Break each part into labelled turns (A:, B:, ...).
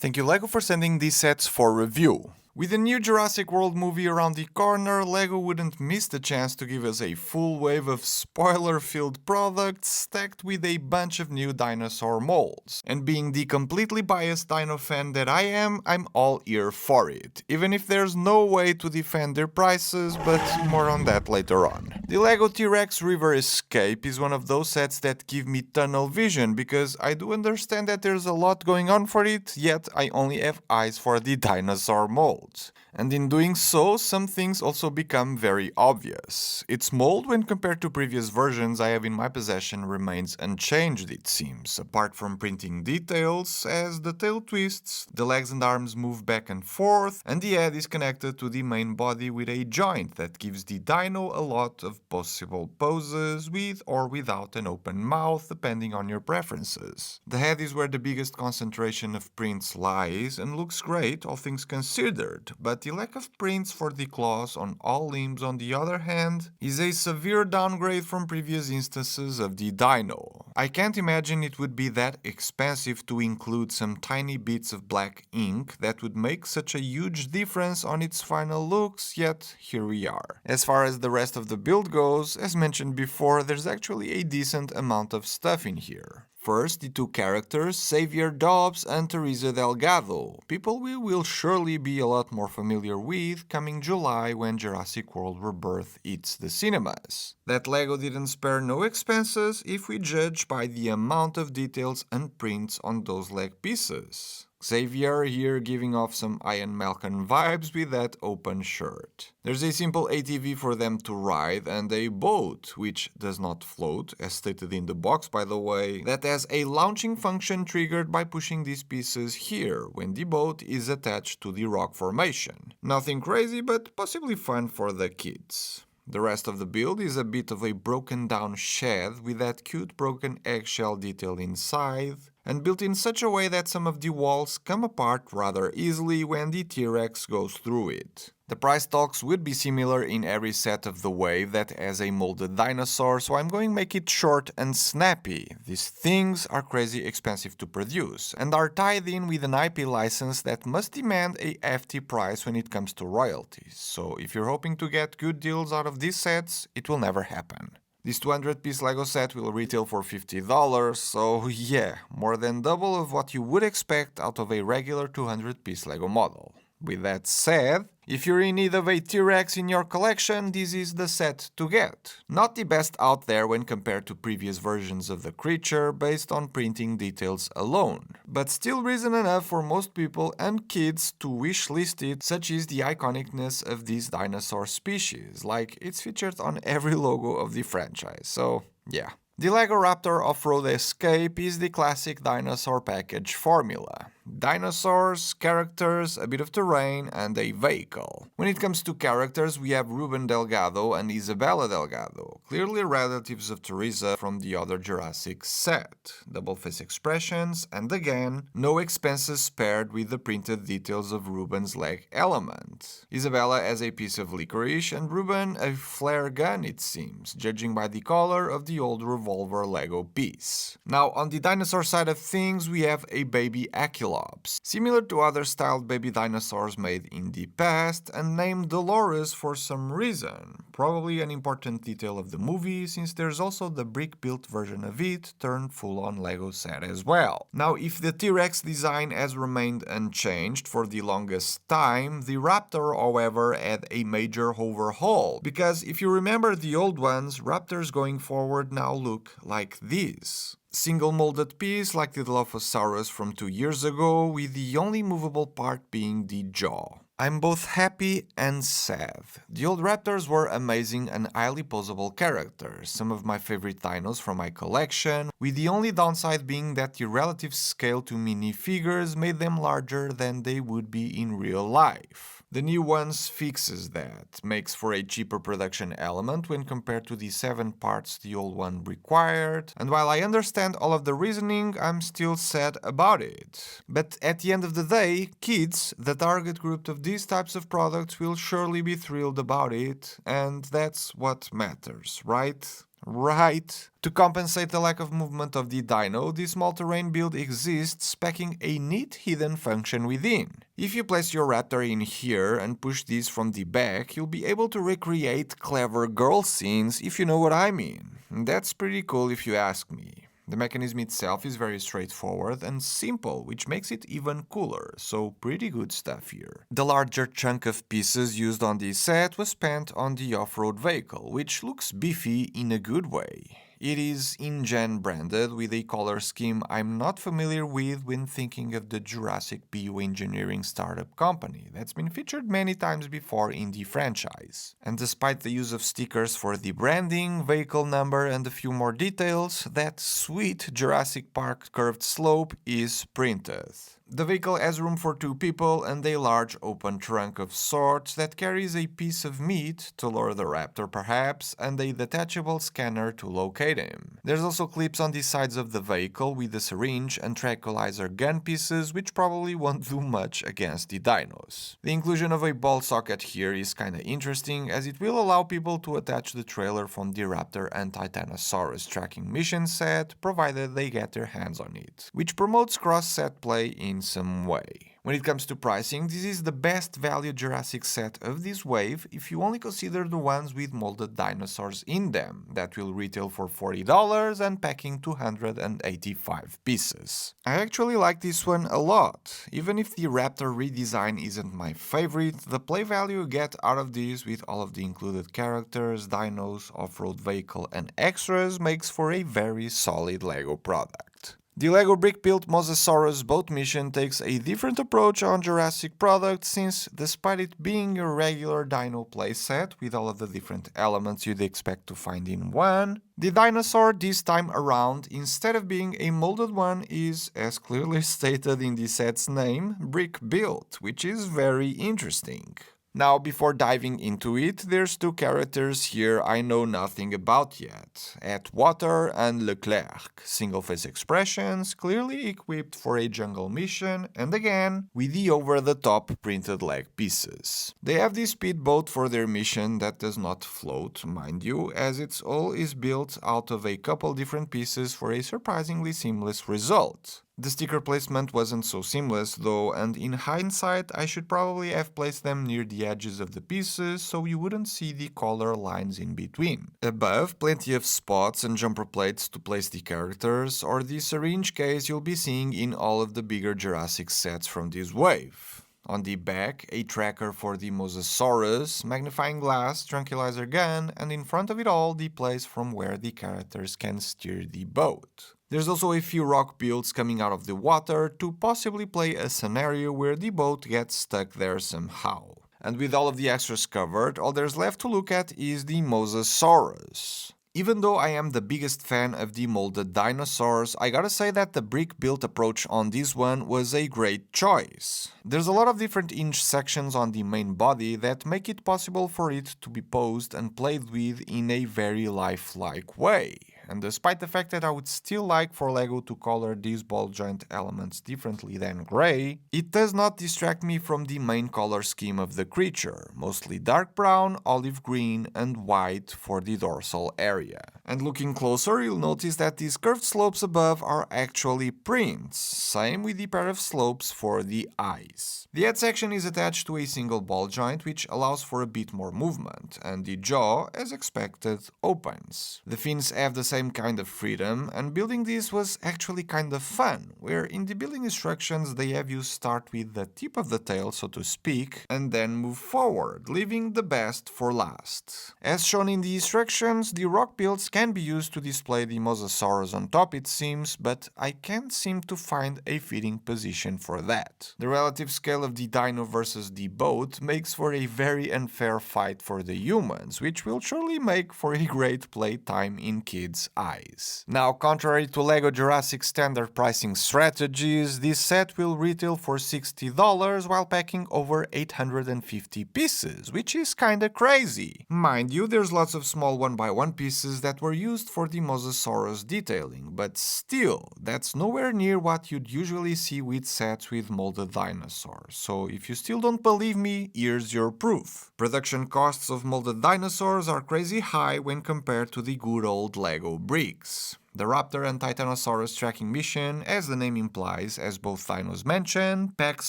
A: Thank you LEGO for sending these sets for review. With the new Jurassic World movie around the corner, LEGO wouldn't miss the chance to give us a full wave of spoiler-filled products stacked with a bunch of new dinosaur molds. And being the completely biased dino fan that I am, I'm all ear for it, even if there's no way to defend their prices, but more on that later on. The LEGO T-Rex River Escape is one of those sets that give me tunnel vision, because I do understand that there's a lot going on for it, yet I only have eyes for the dinosaur mold. And in doing so, some things also become very obvious. Its mold, when compared to previous versions I have in my possession, remains unchanged, it seems, apart from printing details, as the tail twists, the legs and arms move back and forth, and the head is connected to the main body with a joint that gives the dino a lot of possible poses, with or without an open mouth, depending on your preferences. The head is where the biggest concentration of prints lies, and looks great, all things considered. But the lack of prints for the claws on all limbs, on the other hand, is a severe downgrade from previous instances of the dino. I can't imagine it would be that expensive to include some tiny bits of black ink that would make such a huge difference on its final looks, yet here we are. As far as the rest of the build goes, as mentioned before, there's actually a decent amount of stuff in here. First, the two characters, Xavier Dobbs and Teresa Delgado, people we will surely be a lot more familiar with coming July when Jurassic World Rebirth hits the cinemas. That LEGO didn't spare no expenses if we judge by the amount of details and prints on those leg pieces. Xavier here giving off some Ian Malcolm vibes with that open shirt. There's a simple ATV for them to ride and a boat, which does not float, as stated in the box by the way, that has a launching function triggered by pushing these pieces here when the boat is attached to the rock formation. Nothing crazy, but possibly fun for the kids. The rest of the build is a bit of a broken down shed with that cute broken eggshell detail inside, and built in such a way that some of the walls come apart rather easily when the T-Rex goes through it. The price talks would be similar in every set of the wave that has a molded dinosaur, so I'm going to make it short and snappy. These things are crazy expensive to produce, and are tied in with an IP license that must demand a hefty price when it comes to royalties, so if you're hoping to get good deals out of these sets, it will never happen. This 200-piece LEGO set will retail for $50, so yeah, more than double of what you would expect out of a regular 200-piece LEGO model. With that said, if you're in need of a T-Rex in your collection, this is the set to get. Not the best out there when compared to previous versions of the creature based on printing details alone, but still reason enough for most people and kids to wishlist it, such is the iconicness of this dinosaur species, like it's featured on every logo of the franchise, so yeah. The LEGO Raptor Off-Road Escape is the classic dinosaur package formula. Dinosaurs, characters, a bit of terrain, and a vehicle. When it comes to characters, we have Ruben Delgado and Isabella Delgado, clearly relatives of Teresa from the other Jurassic set. Double face expressions, and again, no expenses spared with the printed details of Ruben's leg element. Isabella has a piece of licorice, and Ruben a flare gun, it seems, judging by the color of the old revolver LEGO piece. Now, on the dinosaur side of things, we have a baby Aculops, similar to other styled baby dinosaurs made in the past, and named Dolores for some reason. Probably an important detail of the movie, since there's also the brick-built version of it, turned full-on LEGO set as well. Now, if the T-Rex design has remained unchanged for the longest time, the Raptor, however, had a major overhaul, because if you remember the old ones, Raptors going forward now look like this. Single molded piece like the Dilophosaurus from 2 years ago, with the only movable part being the jaw. I'm both happy and sad. The old Raptors were amazing and highly posable characters, some of my favorite dinos from my collection, with the only downside being that the relative scale to minifigures made them larger than they would be in real life. The new ones fixes that, makes for a cheaper production element when compared to the 7 parts the old one required, and while I understand all of the reasoning, I'm still sad about it. But at the end of the day, kids, the target group of these types of products, will surely be thrilled about it, and that's what matters, right? Right. To compensate the lack of movement of the dino, this small terrain build exists, packing a neat hidden function within. If you place your raptor in here and push this from the back, you'll be able to recreate clever girl scenes, if you know what I mean. That's pretty cool if you ask me. The mechanism itself is very straightforward and simple, which makes it even cooler, so pretty good stuff here. The larger chunk of pieces used on this set was spent on the off-road vehicle, which looks beefy in a good way. It is InGen branded with a color scheme I'm not familiar with when thinking of the Jurassic bioengineering startup company that's been featured many times before in the franchise. And despite the use of stickers for the branding, vehicle number and a few more details, that sweet Jurassic Park curved slope is printed. The vehicle has room for 2 people and a large open trunk of sorts that carries a piece of meat to lure the raptor perhaps, and a detachable scanner to locate him. There's also clips on the sides of the vehicle with a syringe and tranquilizer gun pieces, which probably won't do much against the dinos. The inclusion of a ball socket here is kinda interesting, as it will allow people to attach the trailer from the Raptor and Titanosaurus tracking mission set, provided they get their hands on it, which promotes cross-set play in some way. When it comes to pricing, this is the best value Jurassic set of this wave if you only consider the ones with molded dinosaurs in them, that will retail for $40 and packing 285 pieces. I actually like this one a lot. Even if the Raptor redesign isn't my favorite, the play value you get out of this with all of the included characters, dinos, off-road vehicle and extras makes for a very solid LEGO product. The LEGO brick-built Mosasaurus boat mission takes a different approach on Jurassic products since, despite it being your regular dino playset with all of the different elements you'd expect to find in one, the dinosaur this time around, instead of being a molded one, is, as clearly stated in the set's name, brick-built, which is very interesting. Now, before diving into it, there's 2 characters here I know nothing about yet. Atwater and Leclerc, single-face expressions, clearly equipped for a jungle mission, and again, with the over-the-top printed leg pieces. They have this speedboat for their mission that does not float, mind you, as its all is built out of a couple different pieces for a surprisingly seamless result. The sticker placement wasn't so seamless though, and in hindsight I should probably have placed them near the edges of the pieces so you wouldn't see the color lines in between. Above, plenty of spots and jumper plates to place the characters, or the syringe case you'll be seeing in all of the bigger Jurassic sets from this wave. On the back, a tracker for the Mosasaurus, magnifying glass, tranquilizer gun, and in front of it all, the place from where the characters can steer the boat. There's also a few rock builds coming out of the water to possibly play a scenario where the boat gets stuck there somehow. And with all of the extras covered, all there's left to look at is the Mosasaurus. Even though I am the biggest fan of the molded dinosaurs, I gotta say that the brick-built approach on this one was a great choice. There's a lot of different inch sections on the main body that make it possible for it to be posed and played with in a very lifelike way. And despite the fact that I would still like for LEGO to color these ball joint elements differently than grey, it does not distract me from the main color scheme of the creature, mostly dark brown, olive green, and white for the dorsal area. And looking closer, you'll notice that these curved slopes above are actually prints, same with the pair of slopes for the eyes. The head section is attached to a single ball joint, which allows for a bit more movement, and the jaw, as expected, opens. The fins have the same kind of freedom, and building this was actually kind of fun, where in the building instructions they have you start with the tip of the tail, so to speak, and then move forward, leaving the best for last. As shown in the instructions, the rock builds can be used to display the Mosasaurus on top it seems, but I can't seem to find a fitting position for that. The relative scale of the dino versus the boat makes for a very unfair fight for the humans, which will surely make for a great playtime in kids kids' eyes. Now, contrary to LEGO Jurassic standard pricing strategies, this set will retail for $60 while packing over 850 pieces, which is kinda crazy. Mind you, there's lots of small 1x1 pieces that were used for the Mosasaurus detailing, but still, that's nowhere near what you'd usually see with sets with molded dinosaurs. So if you still don't believe me, here's your proof. Production costs of molded dinosaurs are crazy high when compared to the good old LEGO bricks. The Raptor and Titanosaurus tracking mission, as the name implies, as both dinos mentioned, packs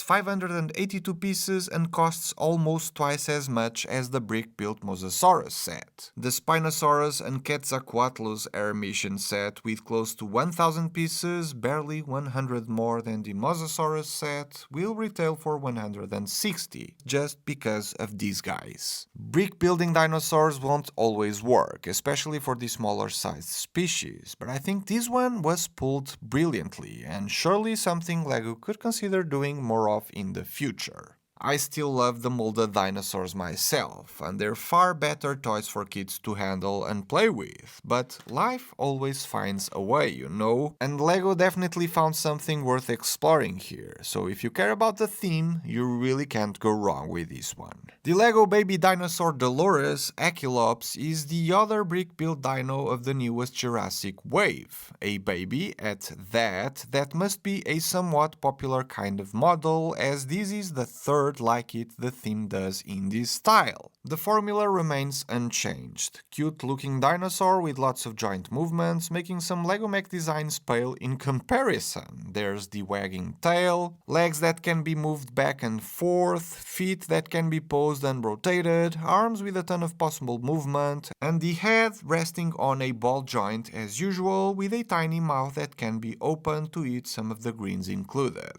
A: 582 pieces and costs almost twice as much as the brick-built Mosasaurus set. The Spinosaurus and Quetzalcoatlus air mission set, with close to 1000 pieces, barely 100 more than the Mosasaurus set, will retail for 160, just because of these guys. Brick-building dinosaurs won't always work, especially for the smaller-sized species, but I think this one was pulled brilliantly, and surely something LEGO could consider doing more of in the future. I still love the molded dinosaurs myself, and they're far better toys for kids to handle and play with, but life always finds a way, you know? And LEGO definitely found something worth exploring here, so if you care about the theme, you really can't go wrong with this one. The LEGO baby dinosaur Dolores Achelops is the other brick-built dino of the newest Jurassic wave, a baby at that must be a somewhat popular kind of model, as this is the third like it the theme does in this style. The formula remains unchanged. Cute looking dinosaur with lots of joint movements, making some LEGO mech designs pale in comparison. There's the wagging tail, legs that can be moved back and forth, feet that can be posed and rotated, arms with a ton of possible movement, and the head resting on a ball joint as usual, with a tiny mouth that can be opened to eat some of the greens included.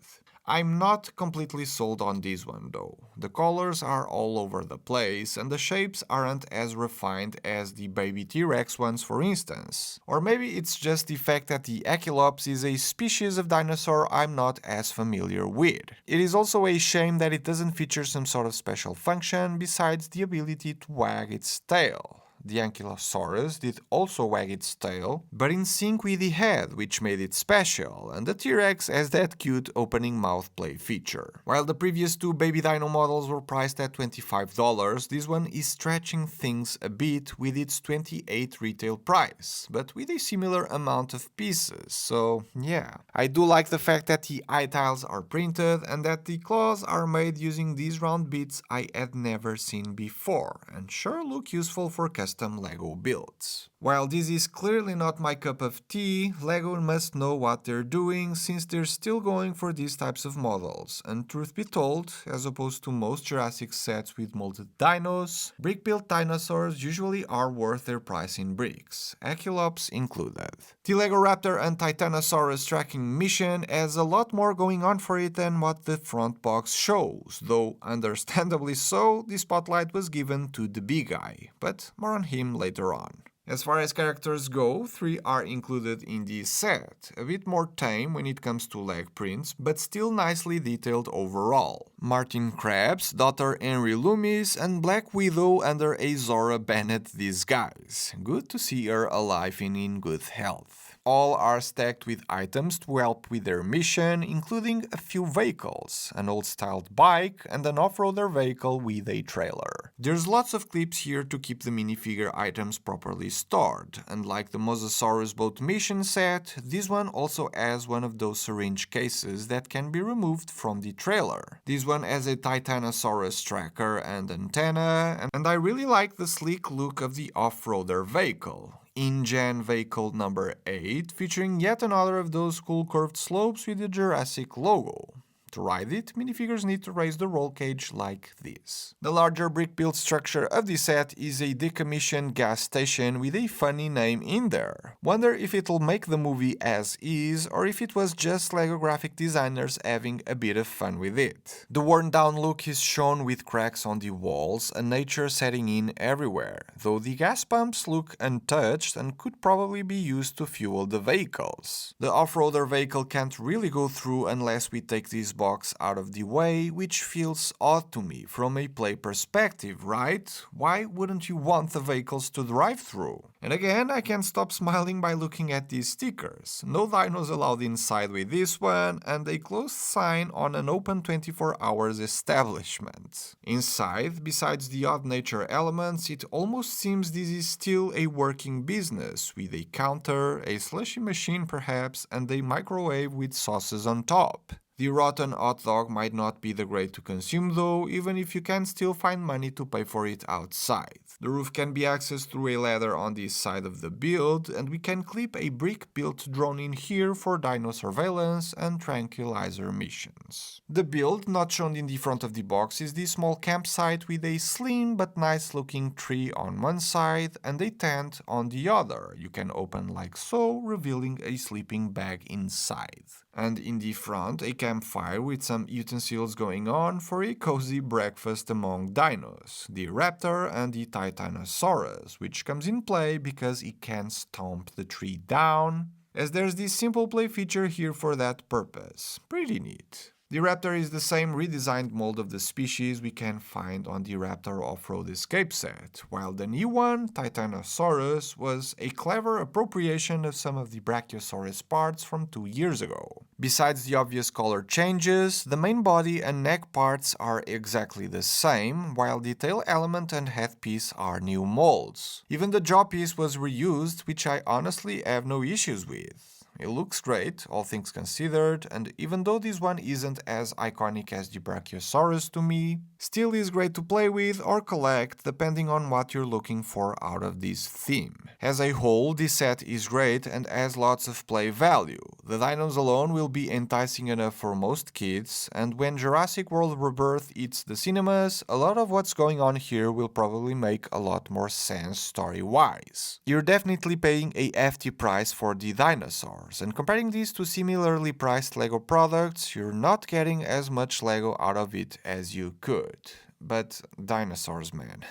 A: I'm not completely sold on this one though. The colors are all over the place and the shapes aren't as refined as the baby T-Rex ones, for instance. Or maybe it's just the fact that the Achelops is a species of dinosaur I'm not as familiar with. It is also a shame that it doesn't feature some sort of special function besides the ability to wag its tail. The Ankylosaurus did also wag its tail, but in sync with the head, which made it special, and the T-Rex has that cute opening mouth play feature. While the previous two baby dino models were priced at $25, this one is stretching things a bit with its $28 retail price, but with a similar amount of pieces, so yeah. I do like the fact that the eye tiles are printed and that the claws are made using these round bits I had never seen before, and sure look useful for custom LEGO builds. While this is clearly not my cup of tea, LEGO must know what they're doing since they're still going for these types of models, and truth be told, as opposed to most Jurassic sets with molded dinos, brick-built dinosaurs usually are worth their price in bricks, Achelops included. The LEGO Raptor and Titanosaurus tracking mission has a lot more going on for it than what the front box shows, though understandably so, the spotlight was given to the big guy, but more on him later on. As far as characters go, 3 are included in this set, a bit more tame when it comes to leg prints, but still nicely detailed overall. Martin Krabs, Dr. Henry Loomis, and Black Widow under a Zora Bennett disguise. Good to see her alive and in good health. All are stacked with items to help with their mission, including a few vehicles, an old-styled bike, and an off-roader vehicle with a trailer. There's lots of clips here to keep the minifigure items properly stored, and like the Mosasaurus boat mission set, this one also has one of those syringe cases that can be removed from the trailer. This one has a Titanosaurus tracker and antenna, and I really like the sleek look of the off-roader vehicle. InGen vehicle number 8, featuring yet another of those cool curved slopes with the Jurassic logo. To ride it, minifigures need to raise the roll cage like this. The larger brick-built structure of this set is a decommissioned gas station with a funny name in there. Wonder if it'll make the movie as is, or if it was just LEGO graphic designers having a bit of fun with it. The worn-down look is shown with cracks on the walls and nature setting in everywhere, though the gas pumps look untouched and could probably be used to fuel the vehicles. The off-roader vehicle can't really go through unless we take this box out of the way, which feels odd to me from a play perspective, right? Why wouldn't you want the vehicles to drive through? And again, I can't stop smiling by looking at these stickers. No dinos allowed inside with this one, and a closed sign on an open 24 hours establishment. Inside, besides the odd nature elements, it almost seems this is still a working business, with a counter, a slushy machine perhaps, and a microwave with sauces on top. The rotten hot dog might not be the great to consume though, even if you can still find money to pay for it outside. The roof can be accessed through a ladder on this side of the build, and we can clip a brick-built drone in here for dino surveillance and tranquilizer missions. The build not shown in the front of the box is the small campsite with a slim but nice looking tree on one side and a tent on the other. You can open like so, revealing a sleeping bag inside. And in the front, a campfire with some utensils going on for a cozy breakfast among dinos, the raptor and the Titanosaurus, which comes in play because it can stomp the tree down, as there's this simple play feature here for that purpose. Pretty neat. The Raptor is the same redesigned mold of the species we can find on the Raptor off-road escape set, while the new one, Titanosaurus, was a clever appropriation of some of the Brachiosaurus parts from 2 years ago. Besides the obvious color changes, the main body and neck parts are exactly the same, while the tail element and headpiece are new molds. Even the jaw piece was reused, which I honestly have no issues with. It looks great, all things considered, and even though this one isn't as iconic as the Brachiosaurus to me, still is great to play with or collect depending on what you're looking for out of this theme. As a whole, this set is great and has lots of play value. The dinos alone will be enticing enough for most kids, and when Jurassic World Rebirth hits the cinemas, a lot of what's going on here will probably make a lot more sense story-wise. You're definitely paying a hefty price for the dinosaurs, and comparing these to similarly priced LEGO products, you're not getting as much LEGO out of it as you could. But dinosaurs, man.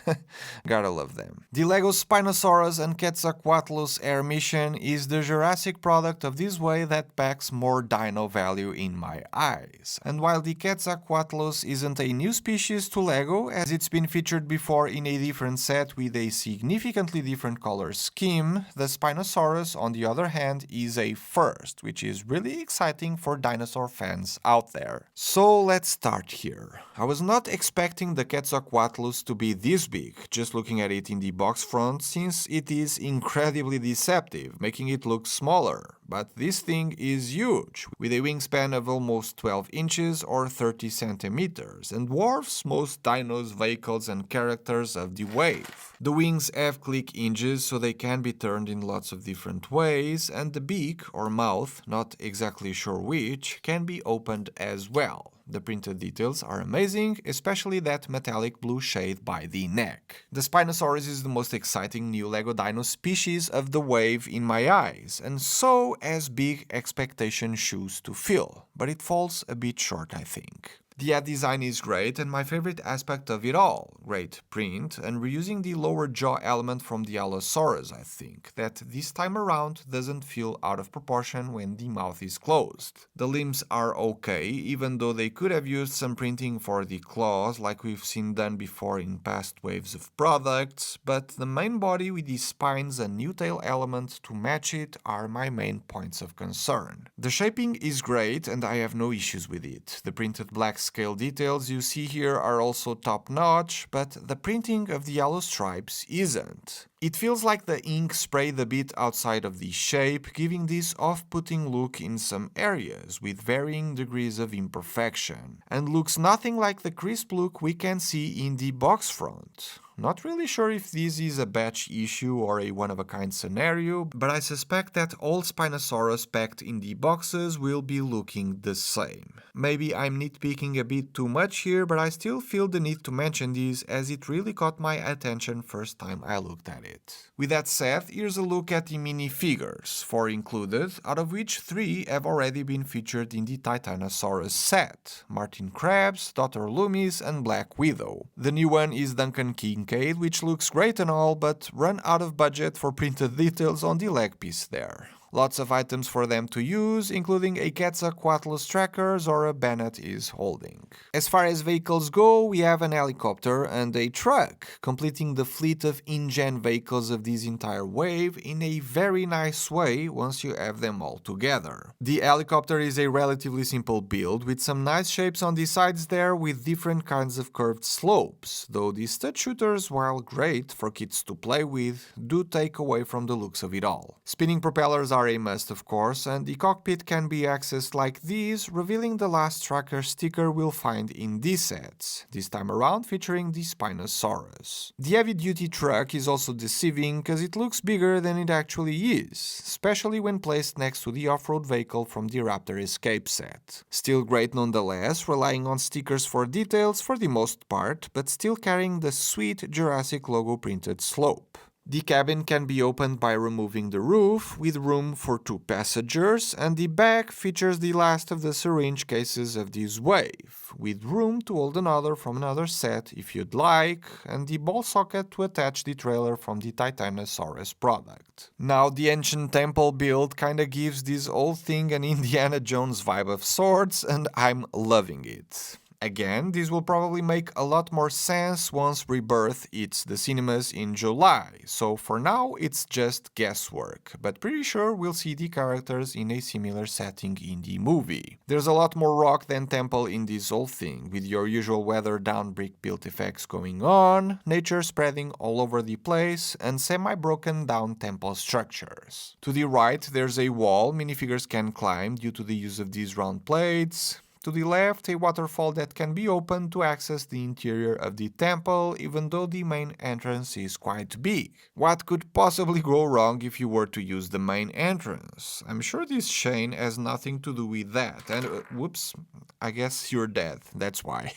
A: Gotta love them. The LEGO Spinosaurus and Quetzalcoatlus Air Mission is the Jurassic product of this way that packs more dino value in my eyes. And while the Quetzalcoatlus isn't a new species to LEGO, as it's been featured before in a different set with a significantly different color scheme, the Spinosaurus, on the other hand, is a first, which is really exciting for dinosaur fans out there. So let's start here. I was not expecting the Quetzalcoatlus to be this big, just looking at it in the box front, since it is incredibly deceptive, making it look smaller. But this thing is huge, with a wingspan of almost 12 inches or 30 centimeters, and dwarfs most dinos, vehicles and characters of the wave. The wings have click hinges so they can be turned in lots of different ways, and the beak, or mouth, not exactly sure which, can be opened as well. The printed details are amazing, especially that metallic blue shade by the neck. The Spinosaurus is the most exciting new LEGO dino species of the wave in my eyes, and so has big expectation shoes to fill, but it falls a bit short, I think. The head design is great and my favorite aspect of it all. Great print and reusing the lower jaw element from the Allosaurus, I think, that this time around doesn't feel out of proportion when the mouth is closed. The limbs are okay, even though they could have used some printing for the claws like we've seen done before in past waves of products, but the main body with the spines and new tail element to match it are my main points of concern. The shaping is great and I have no issues with it. The printed black scale details you see here are also top-notch, but the printing of the yellow stripes isn't. It feels like the ink sprayed a bit outside of the shape, giving this off-putting look in some areas with varying degrees of imperfection, and looks nothing like the crisp look we can see in the box front. Not really sure if this is a batch issue or a one-of-a-kind scenario, but I suspect that all Spinosaurus packed in the boxes will be looking the same. Maybe I'm nitpicking a bit too much here, but I still feel the need to mention this as it really caught my attention first time I looked at it. With that said, here's a look at the minifigures, 4 included, out of which 3 have already been featured in the Titanosaurus set: Martin Krabs, Dr. Loomis, and Black Widow. The new one is Duncan Kincaid, which looks great and all, but run out of budget for printed details on the leg piece there. Lots of items for them to use, including a Quetzalcoatlus trackers or a Bennett is holding. As far as vehicles go, we have an helicopter and a truck, completing the fleet of InGen vehicles of this entire wave in a very nice way once you have them all together. The helicopter is a relatively simple build with some nice shapes on the sides there with different kinds of curved slopes, though the stud shooters, while great for kids to play with, do take away from the looks of it all. Spinning propellers are a must of course, and the cockpit can be accessed like these, revealing the last tracker sticker we'll find in these sets, this time around featuring the Spinosaurus. The heavy-duty truck is also deceiving because it looks bigger than it actually is, especially when placed next to the off-road vehicle from the Raptor Escape set. Still great nonetheless, relying on stickers for details for the most part, but still carrying the sweet Jurassic logo printed slope. The cabin can be opened by removing the roof, with room for 2 passengers, and the back features the last of the syringe cases of this wave, with room to hold another from another set if you'd like, and the ball socket to attach the trailer from the Titanosaurus product. Now, the ancient temple build kinda gives this whole thing an Indiana Jones vibe of sorts, and I'm loving it. Again, this will probably make a lot more sense once Rebirth hits the cinemas in July, so for now it's just guesswork, but pretty sure we'll see the characters in a similar setting in the movie. There's a lot more rock than temple in this whole thing, with your usual weathered down brick built effects going on, nature spreading all over the place, and semi-broken down temple structures. To the right there's a wall minifigures can climb due to the use of these round plates. To the left, a waterfall that can be opened to access the interior of the temple, even though the main entrance is quite big. What could possibly go wrong if you were to use the main entrance? I'm sure this chain has nothing to do with that, and whoops, I guess you're dead, that's why.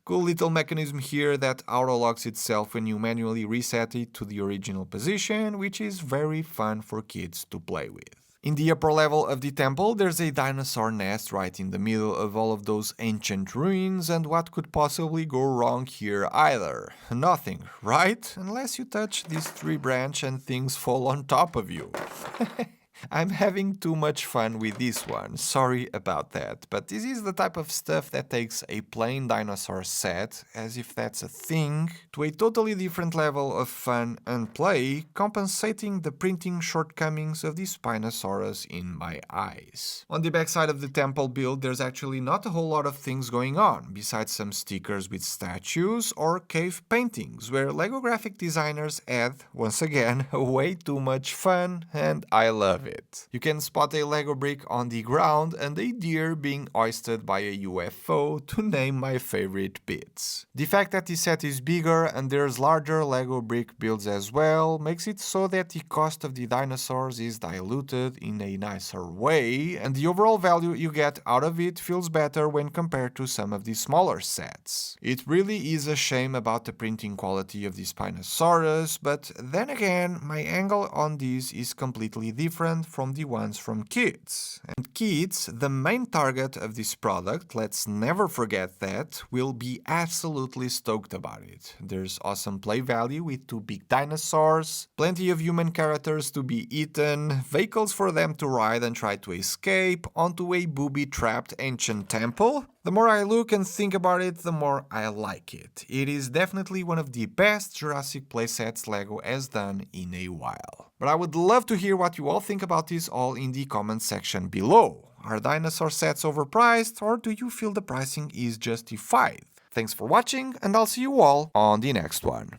A: Cool little mechanism here that auto-locks itself when you manually reset it to the original position, which is very fun for kids to play with. In the upper level of the temple, there's a dinosaur nest right in the middle of all of those ancient ruins, and what could possibly go wrong here either? Nothing, right? Unless you touch this tree branch and things fall on top of you. I'm having too much fun with this one, sorry about that, but this is the type of stuff that takes a plain dinosaur set, as if that's a thing, to a totally different level of fun and play, compensating the printing shortcomings of the Spinosaurus in my eyes. On the backside of the temple build, there's actually not a whole lot of things going on, besides some stickers with statues or cave paintings, where LEGO graphic designers had, once again, way too much fun, and I love it. You can spot a Lego brick on the ground and a deer being hoisted by a UFO, to name my favorite bits. The fact that the set is bigger and there's larger Lego brick builds as well makes it so that the cost of the dinosaurs is diluted in a nicer way, and the overall value you get out of it feels better when compared to some of the smaller sets. It really is a shame about the printing quality of the Spinosaurus, but then again, my angle on this is completely different from the ones from kids. And kids, the main target of this product, let's never forget that, will be absolutely stoked about it. There's awesome play value with 2 big dinosaurs, plenty of human characters to be eaten, vehicles for them to ride and try to escape onto a booby-trapped ancient temple. The more I look and think about it, the more I like it. It is definitely one of the best Jurassic playsets LEGO has done in a while. But I would love to hear what you all think about this all in the comment section below. Are dinosaur sets overpriced, or do you feel the pricing is justified? Thanks for watching, and I'll see you all on the next one.